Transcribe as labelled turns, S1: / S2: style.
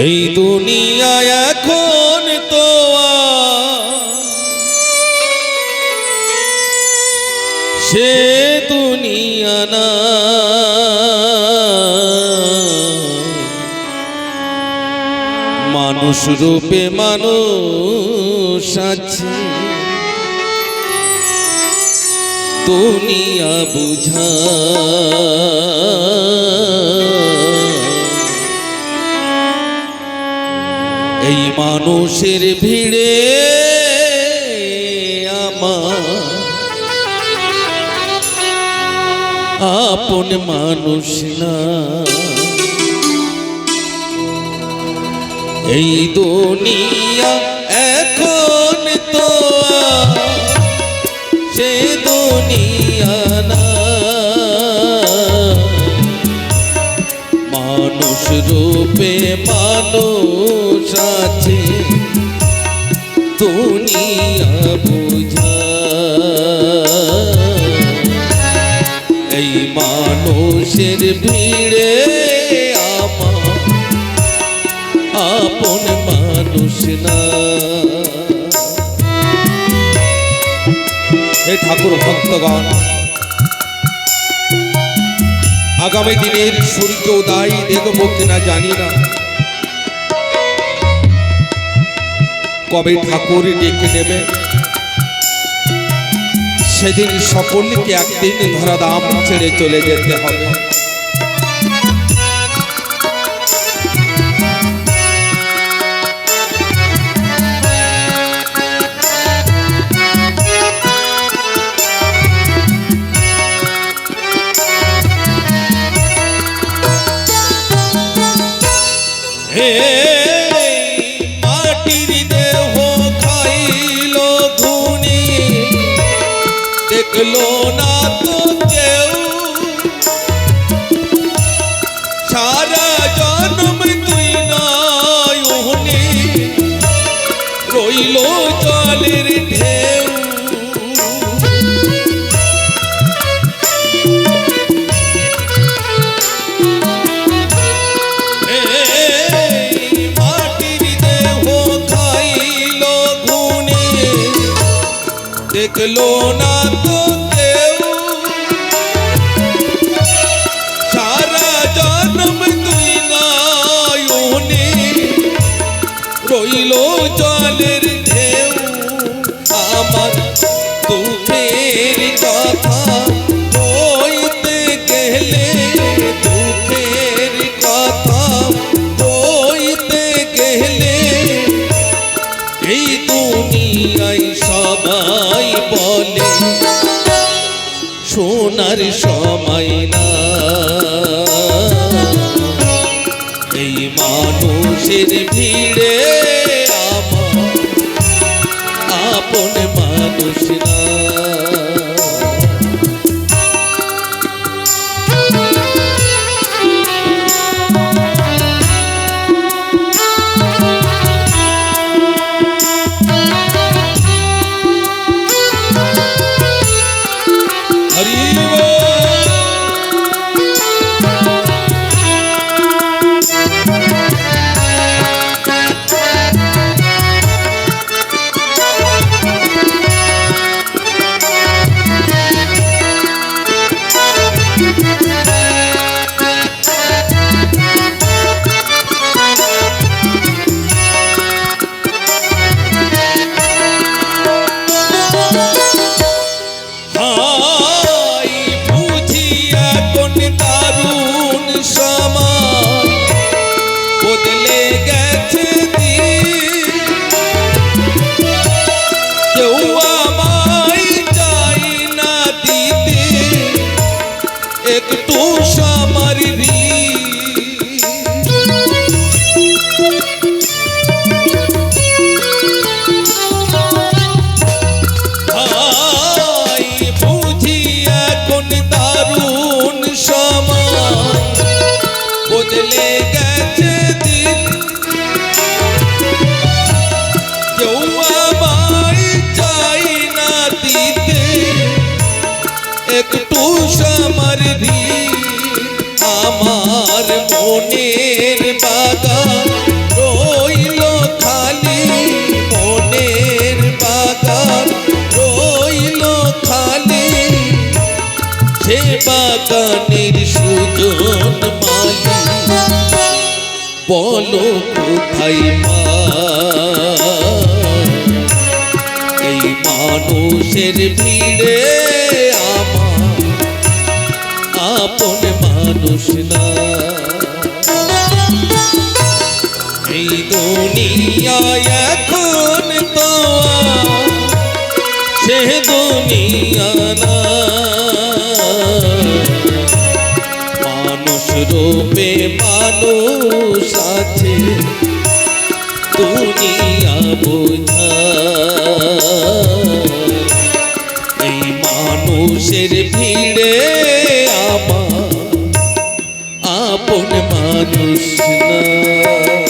S1: এই দুনিয়া এখন তো সে দুনিয়া না, মানুষ রূপে মানুষ আছে দুনিয়া বুঝা। এই মানুষের ভিড়ে আমার আপন মানুষ না। এই দুনিয়া এখন তো সে দুনিয়া না, মানুষ রূপে মানুষ আছে দুনিয়া বুঝা। এই মানুষের ভিড়ে আমার আপন মানুষ না। হে ঠাকুর ভক্তগণ, আগামী দিনের সূর্য উদয় দেখব কিনা জানি না, কবে ঠাকুর ডেকে নেবে সেদিন সকলকে একদিন ধরা দাম ছেড়ে চলে যেতে হবে। মাটির দেহ খাইল ধুনি, দেখলো না তো কেউ সারা জন্ম তুই নয়নি, রইল জলের ঢেউ। দেখলো না তো কেউ সারা জন্ম তুই নয়নি, রইল জলের ঢেউ। আমার দুঃখের কথা বইতে গেলে, দুঃখের কথা বইতে গেলে এই দুনিয়ায় সবাই বলে সোনার সময় না। এই মানুষের ভিড়ে আমার আপন মানুষ না। বদলে গেছে কেউ আমায় চাই না দিতে একটু সমর বুঝি এখন দারুণ সময় বদলে গেছে দিন। কেউ আমায় চাই না দিতে একটু সমর আমার মনের বাগান বাগানের সুজন মালি বলো কোথায় এই মানুষের ভিড়ে আমার আপন মানুষ না এই দুনিয়ায় এখন তো সে দুনিয়া না মানুষ রূপে মানুষ আছে দুনিয়া বোঝা এই মানুষের ভিড়ে আমার আপন মানুষ না